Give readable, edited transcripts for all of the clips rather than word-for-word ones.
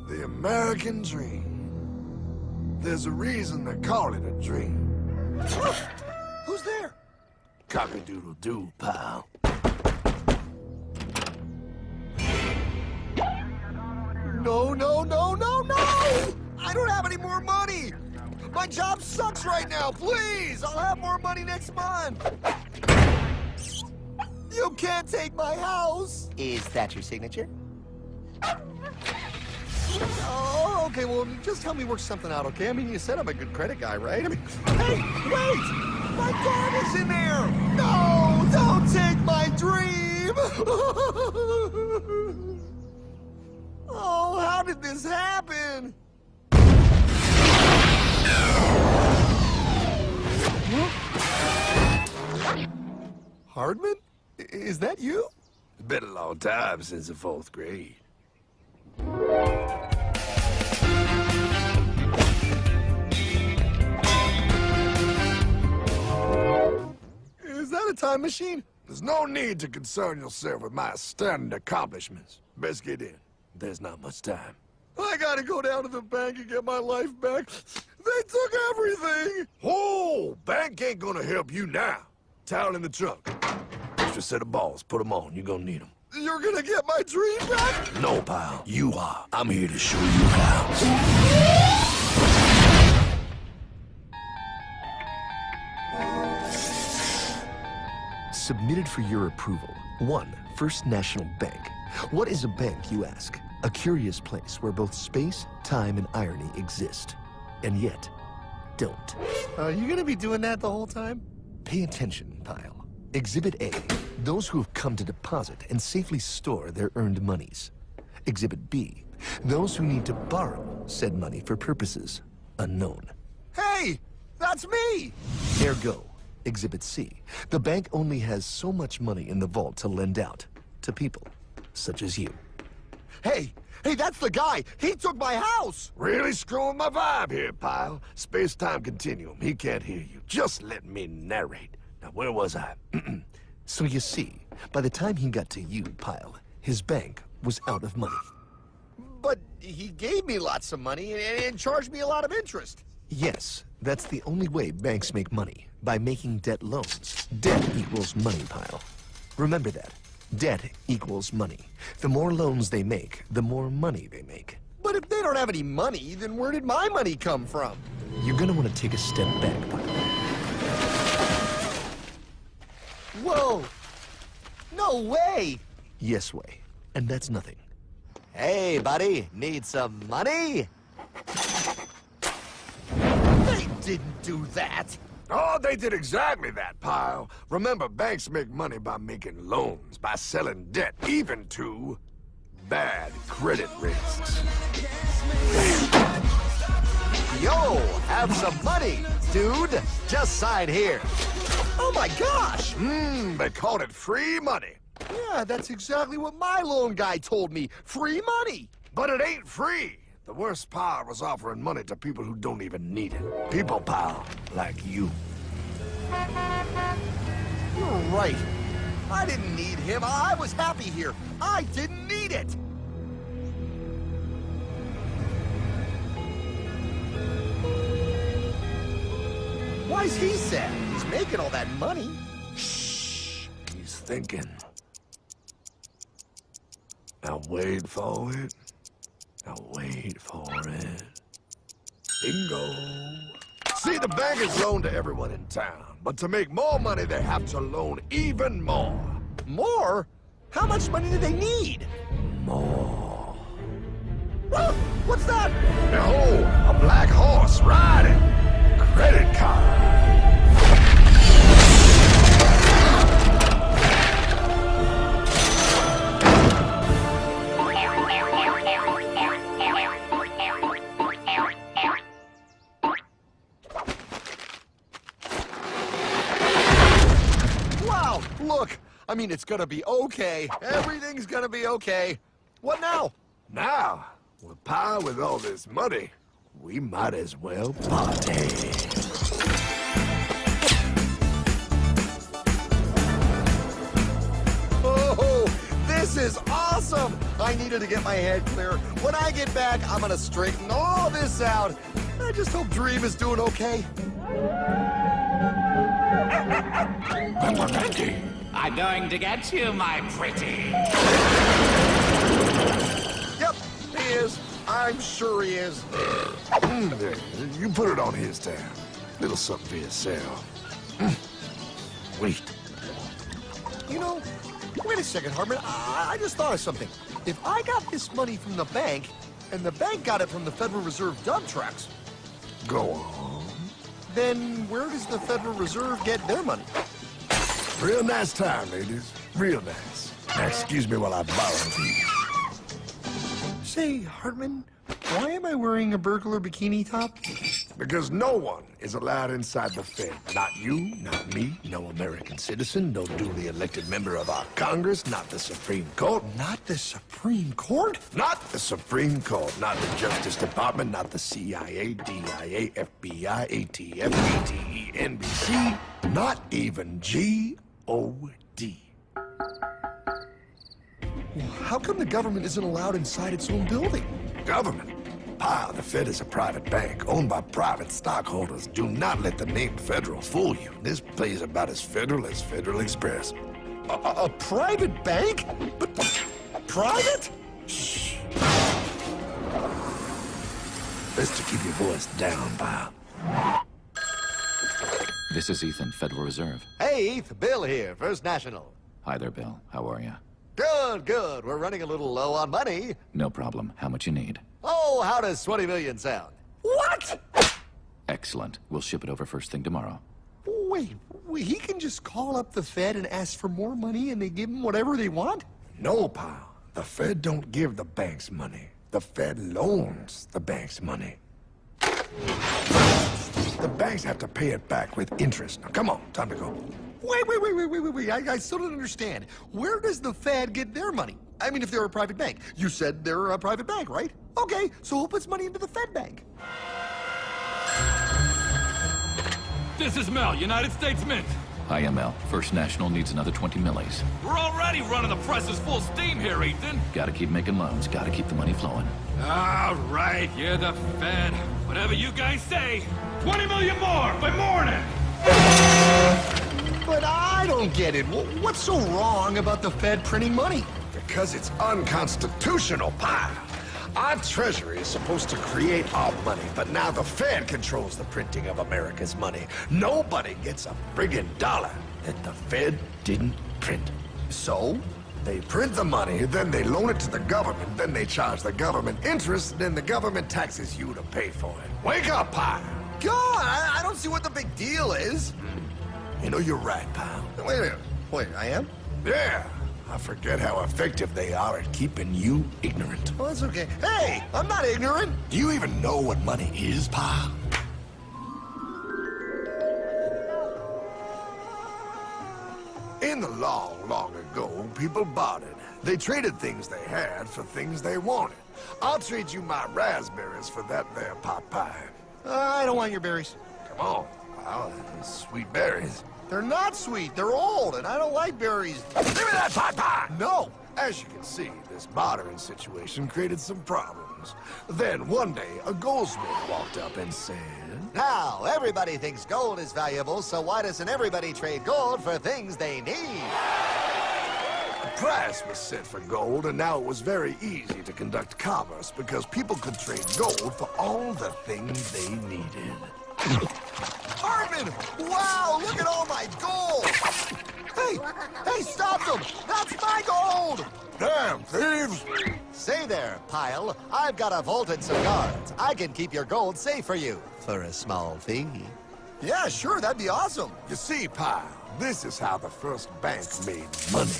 The American dream. There's a reason they call it a dream. Who's there? Cock-a-doodle-doo, pal. No, no, no, no, no! I don't have any more money! My job sucks right now, please! I'll have more money next month! You can't take my house! Is that your signature? Oh, okay, well, just help me work something out, okay? I mean, you said I'm a good credit guy, right? I mean, hey, wait! My dad is in there! No, don't take my dream! Oh, how did this happen? Hardman? Is that you? It's been a long time since the 4th grade. Is that a time machine? There's no need to concern yourself with my stunning accomplishments. Best get in. There's not much time. I gotta go down to the bank and get my life back. They took everything! Oh, bank ain't gonna help you now. Towel in the trunk. Extra set of balls. Put them on. You're gonna need them. You're gonna get my dream back? No, pal. You are. I'm here to show you how. Submitted for your approval. 1. First National Bank. What is a bank, you ask? A curious place where both space, time, and irony exist. And yet, don't. Are you gonna be doing that the whole time? Pay attention, pile. Exhibit A. Those who have come to deposit and safely store their earned monies. Exhibit B. Those who need to borrow said money for purposes unknown. Hey! That's me! Ergo, Exhibit C. The bank only has so much money in the vault to lend out to people such as you. Hey! Hey, that's the guy! He took my house! Really screwing my vibe here, pal. Space-time continuum. He can't hear you. Just let me narrate. Now, where was I? So you see, by the time he got to you, Pile, his bank was out of money. But he gave me lots of money and charged me a lot of interest. Yes, that's the only way banks make money, by making debt loans. Debt equals money, Pile. Remember that. Debt equals money. The more loans they make, the more money they make. But if they don't have any money, then where did my money come from? You're gonna want to take a step back, Pile. Whoa! No way! Yes way. And that's nothing. Hey, buddy, need some money? They didn't do that! Oh, they did exactly that, pal. Remember, banks make money by making loans, by selling debt, even to bad credit risks. Yo, have some money, dude. Just sign here. Oh my gosh! They called it free money. Yeah, that's exactly what my loan guy told me. Free money! But it ain't free. The worst part was offering money to people who don't even need it. People, pal, like you. You're right. I didn't need him. I was happy here. I didn't need it. Why's he sad? He's making all that money. Shh. He's thinking. Now wait for it. Now wait for it. Bingo. See, the bankers loan to everyone in town, but to make more money, they have to loan even more. More? How much money do they need? More. Ah, what's that? Behold, a black horse riding. Credit card. Look, I mean, it's gonna be okay. Everything's gonna be okay. What now? Now, Well, Pa, with all this money, we might as well party. Oh, this is awesome! I needed to get my head clear. When I get back, I'm gonna straighten all this out. I just hope Dream is doing okay. I'm going to get you, my pretty. Yep, he is. I'm sure he is. There, you put it on his tab. Little something for yourself. Wait. You know, wait a second, Hartman. I just thought of something. If I got this money from the bank, and the bank got it from the Federal Reserve dump trucks, Go on. then where does the Federal Reserve get their money? Real nice time, ladies. Real nice. Now, excuse me while I borrow these. Say, Hartman, why am I wearing a burglar bikini top? Because no one is allowed inside the Fed. Not you, not me, no American citizen, no duly elected member of our Congress, not the Supreme Court. Not the Supreme Court? Not the Supreme Court, not the Justice Department, not the CIA, DIA, FBI, ATF, ATE, NBC, not even G.O.D. How come the government isn't allowed inside its own building? Government? Pa, the Fed is a private bank owned by private stockholders. Do not let the name Federal fool you. This place is about as federal as Federal Express. A private bank? But private? Shh. Best to keep your voice down, Pa. This is Ethan, Federal Reserve. Hey, Eth, Bill here, First National. Hi there, Bill. How are you? Good, good. We're running a little low on money. No problem. How much you need? Oh, how does 20 million sound? What? Excellent. We'll ship it over first thing tomorrow. Wait, he can just call up the Fed and ask for more money and they give him whatever they want? No, Pa. The Fed don't give the banks money. The Fed loans the banks money. The banks have to pay it back with interest. Now, come on, time to go. Wait. I still don't understand. Where does the Fed get their money? I mean, if they're a private bank. You said they're a private bank, right? Okay, so who puts money into the Fed bank? This is Mel, United States Mint. Hi, ML. First National needs another 20 millis. We're already running the presses full steam here, Ethan. Gotta keep making loans. Gotta keep the money flowing. All right, you're the Fed. Whatever you guys say. 20 million more by morning. But I don't get it. What's so wrong about the Fed printing money? Because it's unconstitutional, Pa. Our Treasury is supposed to create our money, but now the Fed controls the printing of America's money. Nobody gets a friggin' dollar that the Fed didn't print. So? They print the money, then they loan it to the government, then they charge the government interest, then the government taxes you to pay for it. Wake up, Pa! God, I don't see what the big deal is. You know, you're right, pal. Wait a minute. Wait, I am? Yeah. I forget how effective they are at keeping you ignorant. Well, that's okay. Hey, I'm not ignorant. Do you even know what money is, Pa? In the long, long ago, people bartered. They traded things they had for things they wanted. I'll trade you my raspberries for that there pot pie. I don't want your berries. Come on, pal. Sweet berries. They're not sweet. They're old, and I don't like berries. Give me that pot pie! No. As you can see, this bartering situation created some problems. Then, one day, a goldsmith walked up and said... Now, everybody thinks gold is valuable, so why doesn't everybody trade gold for things they need? A price was set for gold, and now it was very easy to conduct commerce because people could trade gold for all the things they needed. Hartman! Wow, look at all my gold! Hey, stop them! That's my gold! Damn thieves! Say there, Pile. I've got a vault and some guards. I can keep your gold safe for you for a small fee. Yeah, sure, that'd be awesome. You see, Pile, this is how the first bank made money.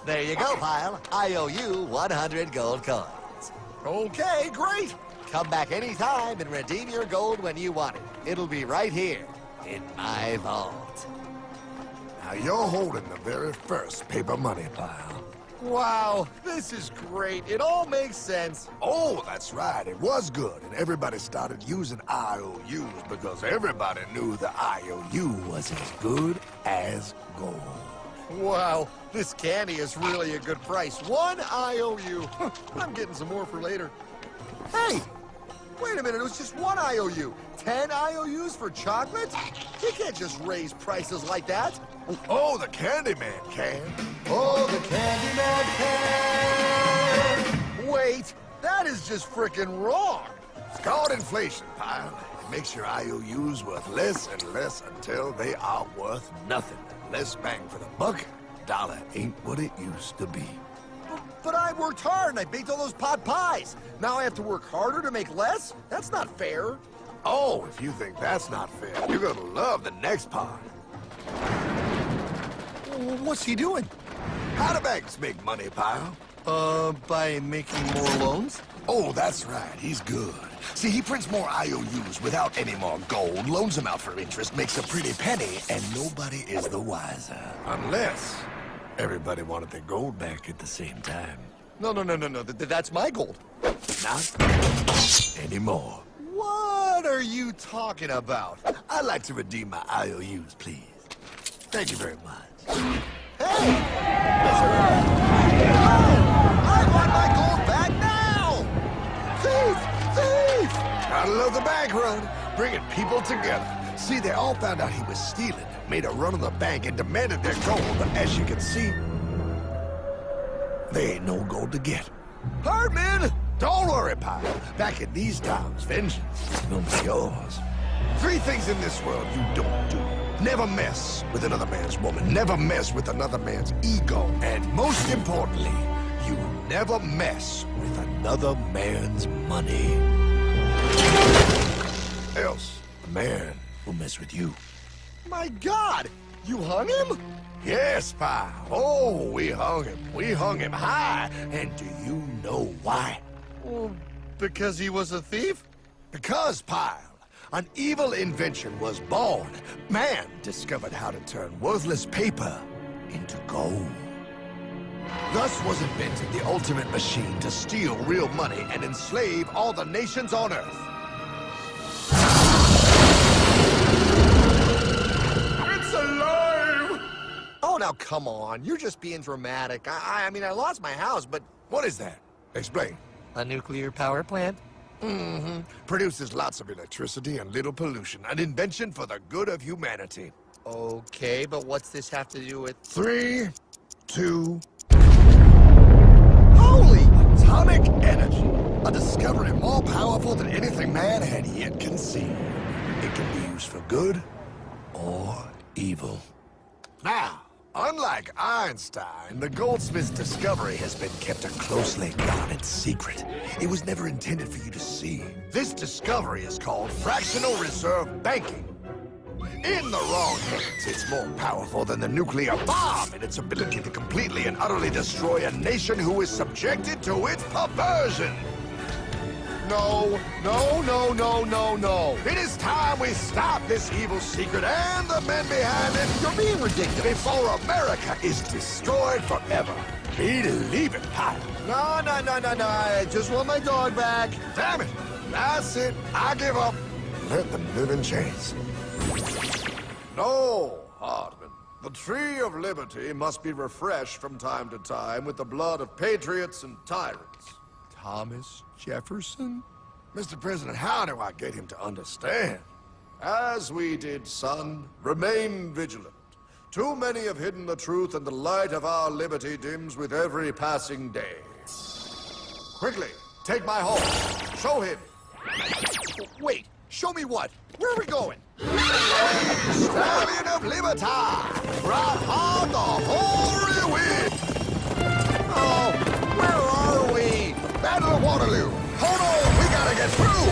There you go, Pile. I owe you 100 gold coins. Okay, great. Come back anytime and redeem your gold when you want it. It'll be right here in my vault. Now, you're holding the very first paper money, Pile. Wow, this is great. It all makes sense. Oh, that's right. It was good, and everybody started using IOUs because everybody knew the IOU was as good as gold. Wow, this candy is really a good price. 1 IOU. I'm getting some more for later. Hey, wait a minute. It was just 1 IOU. 10 IOUs for chocolate? You can't just raise prices like that. Oh, the Candyman can. Oh, the Candyman can. Wait, that is just frickin' wrong. It's called inflation, pal. It makes your IOUs worth less and less until they are worth nothing. Less bang for the buck. Dollar ain't what it used to be. But I worked hard and I baked all those pot pies. Now I have to work harder to make less? That's not fair. Oh, if you think that's not fair, you're gonna love the next part. What's he doing? How do banks make money, pal? By making more loans? Oh, that's right. He's good. See, he prints more IOUs without any more gold, loans them out for interest, makes a pretty penny, and nobody is the wiser. Unless everybody wanted their gold back at the same time. No. That's my gold. Not anymore. What are you talking about? I'd like to redeem my IOUs, please. Thank you very much. Hey! I want my gold back now! Thief! Gotta love the bank run, bringing people together. See, they all found out he was stealing, made a run on the bank, and demanded their gold, but as you can see, there ain't no gold to get. Hardman! Don't worry, pal. Back in these times, vengeance will be yours. 3 things in this world you don't do. Never mess with another man's woman. Never mess with another man's ego. And most importantly, you never mess with another man's money. Else, the man will mess with you. My God! You hung him? Yes, pal. Oh, we hung him. We hung him high. And do you know why? Well, because he was a thief? Because, pal, an evil invention was born. Man discovered how to turn worthless paper into gold. Thus was invented the ultimate machine to steal real money and enslave all the nations on Earth. It's alive! Oh, now come on. You're just being dramatic. I mean, I lost my house, but... What is that? Explain. A nuclear power plant? Mm-hmm. Produces lots of electricity and little pollution. An invention for the good of humanity. Okay, but what's this have to do with... 3, 2... Holy! Atomic energy. A discovery more powerful than anything man had yet conceived. It can be used for good or evil. Now, unlike Einstein, the goldsmith's discovery has been kept a closely guarded secret. It was never intended for you to see. This discovery is called fractional reserve banking. In the wrong hands, it's more powerful than the nuclear bomb in its ability to completely and utterly destroy a nation who is subjected to its perversion. No. It is time we stop this evil secret and the men behind it. You're being ridiculous. Before America is destroyed forever. Believe it, pal. No. I just want my dog back. Damn it. That's it. I give up. Let them live in chains. No, Hardman. The tree of liberty must be refreshed from time to time with the blood of patriots and tyrants. Thomas Jefferson? Mr. President, how do I get him to understand? As we did, son, remain vigilant. Too many have hidden the truth, and the light of our liberty dims with every passing day. Quickly, take my horse. Show him. Wait, show me what? Where are we going? Stallion of Liberty! Brought on the hoary wind! Oh, where are we? Battle of Waterloo! Hold on, we gotta get through!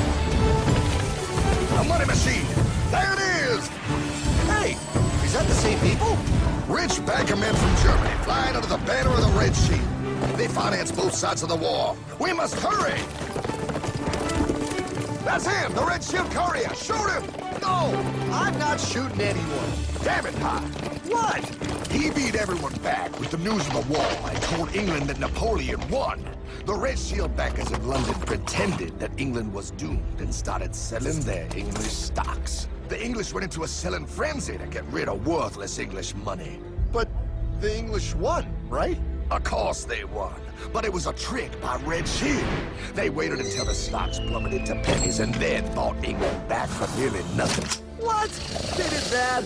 A money machine! There it is! Hey, is that the same people? Rich banker men from Germany flying under the banner of the Red Shield. They finance both sides of the war. We must hurry! That's him, the Red Shield courier! Shoot him! No! I'm not shooting anyone. Damn it, Pie. What? He beat everyone back with the news of the war and told England that Napoleon won. The Red Shield bankers in London pretended that England was doomed and started selling their English stocks. The English went into a selling frenzy to get rid of worthless English money. But the English won, right? Of course they won, but it was a trick by Red Shield. They waited until the stocks plummeted to pennies and then bought England back for nearly nothing. What? They did that?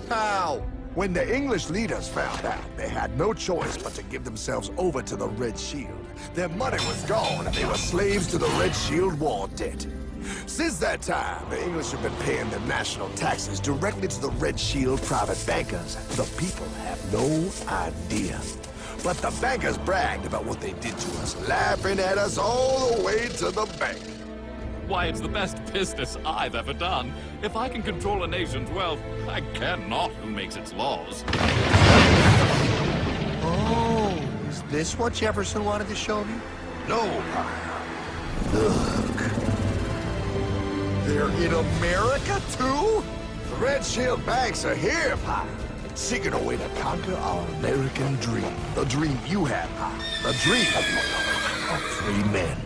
How? When the English leaders found out, they had no choice but to give themselves over to the Red Shield. Their money was gone and they were slaves to the Red Shield war debt. Since that time, the English have been paying their national taxes directly to the Red Shield private bankers. The people have no idea. But the bankers bragged about what they did to us, laughing at us all the way to the bank. Why, it's the best business I've ever done. If I can control a nation's wealth, I care not who makes its laws. Oh, is this what Jefferson wanted to show me? No, Pie. Look. They're in America, too? The Red Shield banks are here, Pie. Seeking a way to conquer our American dream. The dream you have, Pie. The dream of free men.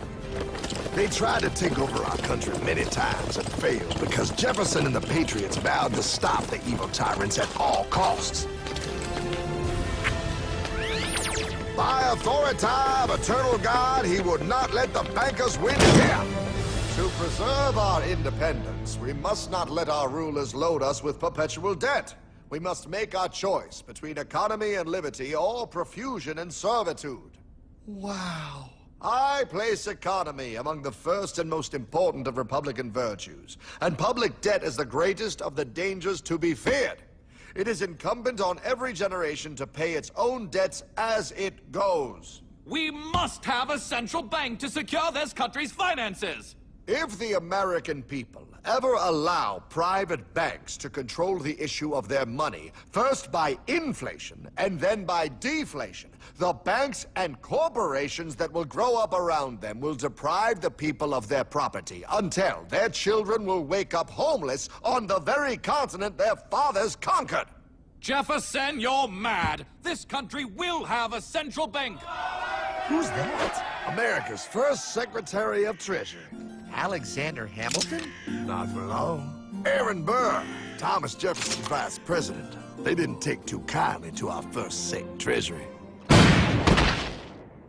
They tried to take over our country many times and failed because Jefferson and the Patriots vowed to stop the evil tyrants at all costs. By authority of eternal God, he would not let the bankers win here. To preserve our independence, we must not let our rulers load us with perpetual debt. We must make our choice between economy and liberty or profusion and servitude. Wow. I place economy among the first and most important of Republican virtues, and public debt is the greatest of the dangers to be feared. It is incumbent on every generation to pay its own debts as it goes. We must have a central bank to secure this country's finances. If the American people ever allow private banks to control the issue of their money, first by inflation and then by deflation, the banks and corporations that will grow up around them will deprive the people of their property until their children will wake up homeless on the very continent their fathers conquered. Jefferson, you're mad. This country will have a central bank. Who's that? America's first Secretary of Treasury. Alexander Hamilton? Not for long. Aaron Burr, Thomas Jefferson's vice president. They didn't take too kindly to our first Sec Treasury.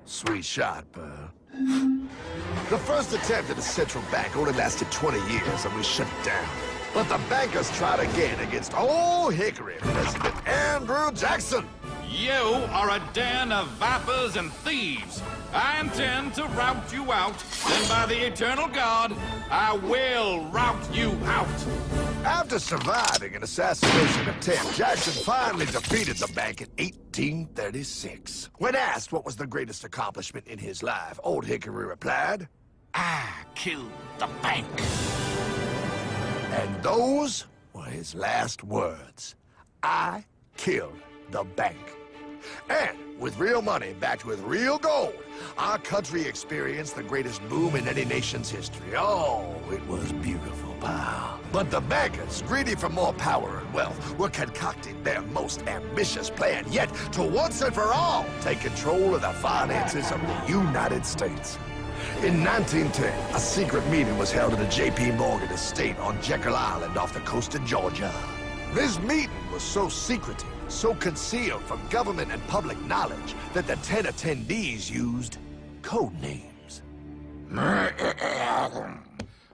Sweet shot, Burr. The first attempt at a central bank only lasted 20 years and we shut it down. But the bankers tried again against Old Hickory, President Andrew Jackson. You are a den of vipers and thieves. I intend to rout you out, and by the eternal God, I will rout you out. After surviving an assassination attempt, Jackson finally defeated the bank in 1836. When asked what was the greatest accomplishment in his life, Old Hickory replied, I killed the bank. and those were his last words. I killed the bank. And with real money backed with real gold, our country experienced the greatest boom in any nation's history. Oh, it was beautiful, pal. But the bankers, greedy for more power and wealth, were concocting their most ambitious plan yet to once and for all take control of the finances of the United States. In 1910, a secret meeting was held at the J.P. Morgan estate on Jekyll Island off the coast of Georgia. This meeting was so secretive, so concealed from government and public knowledge that the 10 attendees used code names.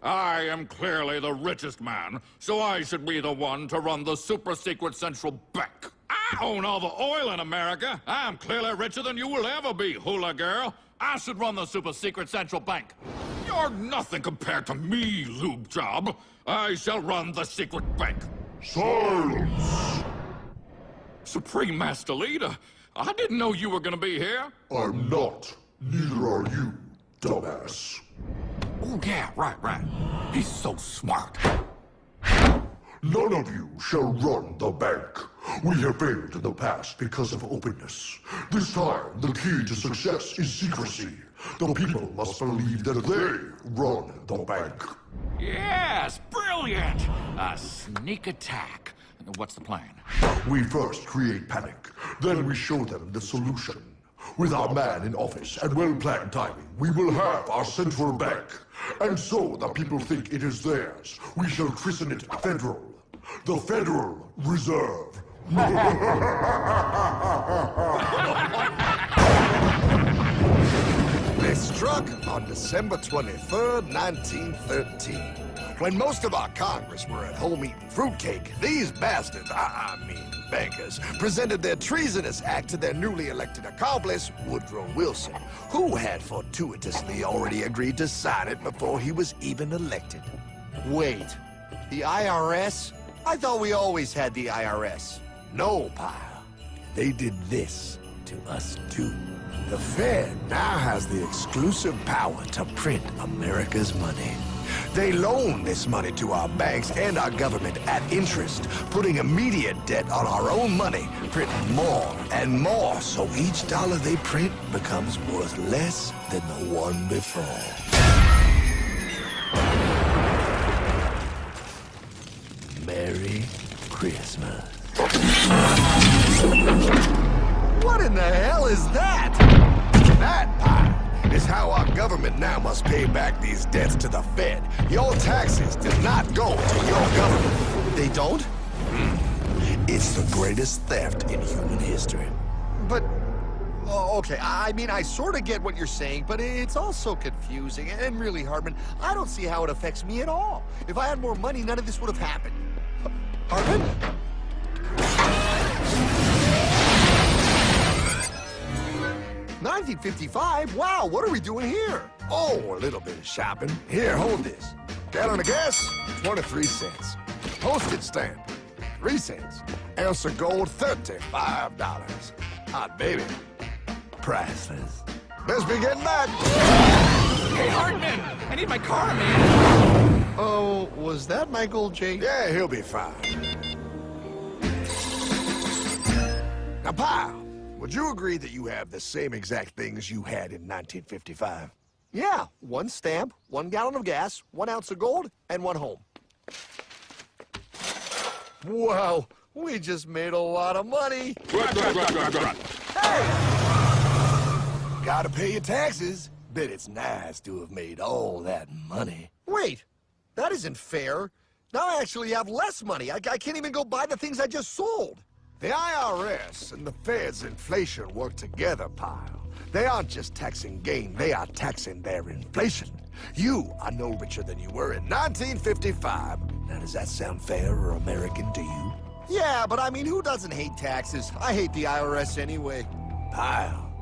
I am clearly the richest man, so I should be the one to run the super-secret central bank. I own all the oil in America. I'm clearly richer than you will ever be, hula girl. I should run the super-secret central bank. You're nothing compared to me, lube job. I shall run the secret bank. Silence! Supreme Master Leader, I didn't know you were gonna be here. I'm not. Neither are you, dumbass. Oh, yeah, right. He's so smart. None of you shall run the bank. We have failed in the past because of openness. This time, the key to success is secrecy. The people must believe that they run the bank. Yes, brilliant! A sneak attack. What's the plan? We first create panic, then we show them the solution. With our man in office and well-planned timing, we will have our central bank. And so the people think it is theirs. We shall christen it Federal. The Federal Reserve. They struck on December 23rd, 1913. When most of our Congress were at home eating fruitcake, these bastards, I mean bankers, presented their treasonous act to their newly elected accomplice, Woodrow Wilson, who had fortuitously already agreed to sign it before he was even elected. Wait, the IRS? I thought we always had the IRS. No, pal. They did this to us too. The Fed now has the exclusive power to print America's money. They loan this money to our banks and our government at interest, putting immediate debt on our own money, printing more and more, so each dollar they print becomes worth less than the one before. Merry Christmas. What in the hell is that? That, pal, is how our government now must pay back these debts to the Fed. Your taxes do not go to your government. They don't? It's the greatest theft in human history. But, okay, I mean, I sort of get what you're saying, but it's also confusing. And really, Hartman, I don't see how it affects me at all. If I had more money, none of this would have happened. Hartman? 1955? Wow, what are we doing here? Oh, a little bit of shopping. Here, hold this. Gallon of gas, 23 cents. Postage stamp, 3 cents. Ounce of gold, $35. Hot baby, priceless. Best be getting back. Hey, Hartman! I need my car, man! Oh, was that my gold, Jay? Yeah, he'll be fine. Now, pal, would you agree that you have the same exact things you had in 1955? Yeah, 1 stamp, 1 gallon of gas, 1 ounce of gold, and 1 home. Wow, we just made a lot of money. Hey! Gotta pay your taxes. Bet it's nice to have made all that money. Wait, that isn't fair. Now I actually have less money. I can't even go buy the things I just sold. The IRS and the Fed's inflation work together, pal. They aren't just taxing gain, they are taxing their inflation. You are no richer than you were in 1955. Now, does that sound fair or American to you? Yeah, but I mean, who doesn't hate taxes? I hate the IRS anyway. Pal,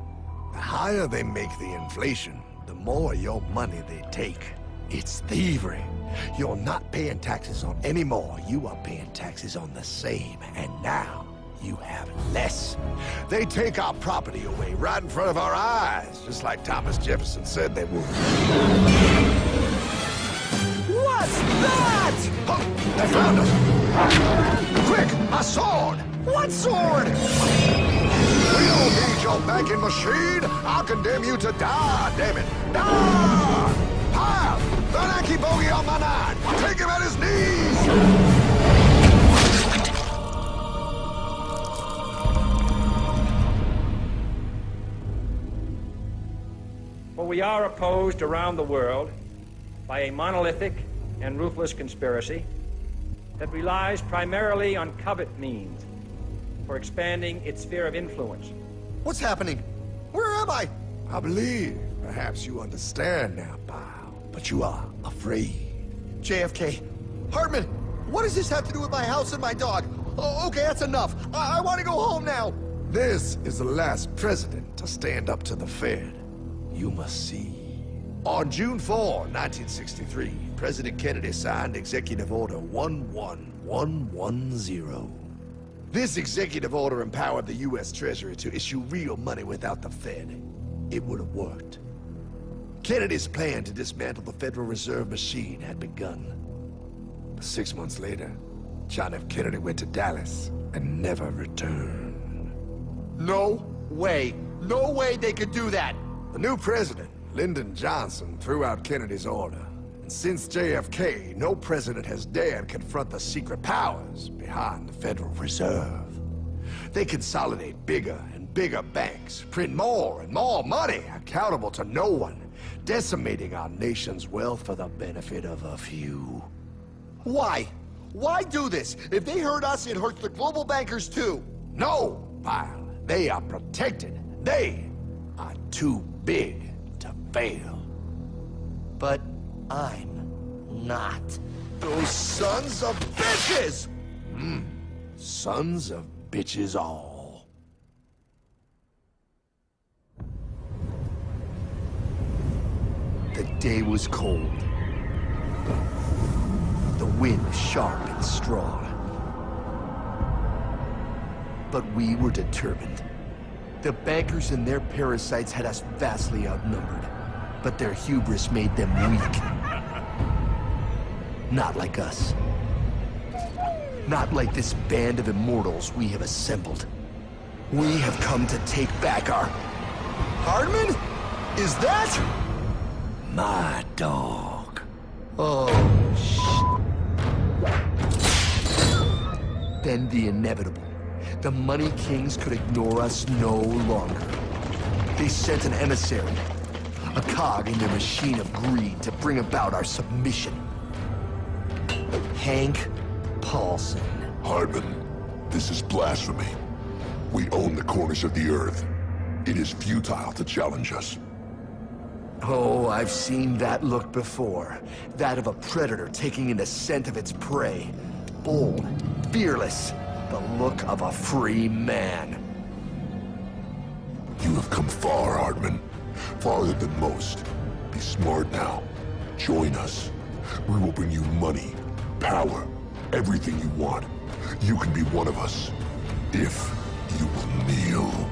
the higher they make the inflation, the more your money they take. It's thievery. You're not paying taxes on any more. You are paying taxes on the same. And now, you have less. They take our property away right in front of our eyes, just like Thomas Jefferson said they would. What's that? Oh, they found us! Quick, a sword! What sword? We don't need your banking machine! I'll condemn you to die, damn it! Die! Pile! The Yankee bogey on my 9! Take him at his knees! For we are opposed around the world by a monolithic and ruthless conspiracy that relies primarily on covert means for expanding its sphere of influence. What's happening? Where am I? I believe perhaps you understand now, pal, but you are afraid. JFK. Hartman, what does this have to do with my house and my dog? Oh, okay, that's enough. I want to go home now. This is the last president to stand up to the Fed. You must see. On June 4, 1963, President Kennedy signed Executive Order 11110. This executive order empowered the U.S. Treasury to issue real money without the Fed. It would have worked. Kennedy's plan to dismantle the Federal Reserve machine had begun. 6 months later, John F. Kennedy went to Dallas and never returned. No way. No way they could do that. The new president, Lyndon Johnson, threw out Kennedy's order. Since JFK, no president has dared confront the secret powers behind the Federal Reserve. They consolidate bigger and bigger banks, print more and more money, accountable to no one, decimating our nation's wealth for the benefit of a few. Why? Why do this? If they hurt us, it hurts the global bankers too. No, Pyle. They are protected. They are too big to fail. But I'm not. Those sons of bitches! Sons of bitches all. The day was cold. The wind sharp and strong. But we were determined. The bankers and their parasites had us vastly outnumbered, but their hubris made them weak. Not like us. Not like this band of immortals we have assembled. We have come to take back our... Hardman? Is that? my dog. Oh, Then the inevitable. The Money Kings could ignore us no longer. They sent an emissary, a cog in their machine of greed to bring about our submission. Hank Paulson. Hardman, this is blasphemy. We own the corners of the earth. It is futile to challenge us. Oh, I've seen that look before. That of a predator taking in the scent of its prey. Bold, fearless, the look of a free man. You have come far, Hardman. Farther than most. Be smart now. Join us. We will bring you money, power, everything you want. You can be one of us, if you will kneel.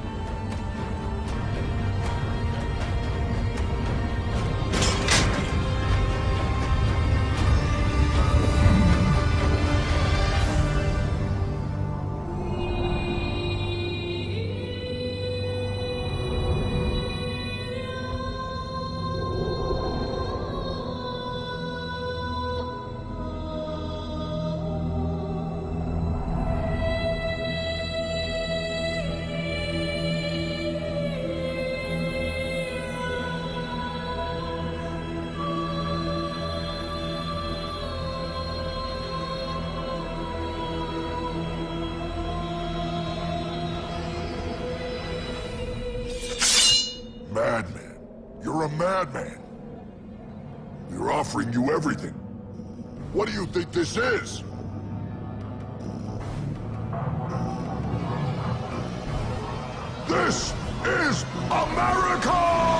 Madman. You're a madman. We're offering you everything. What do you think this is? This is America!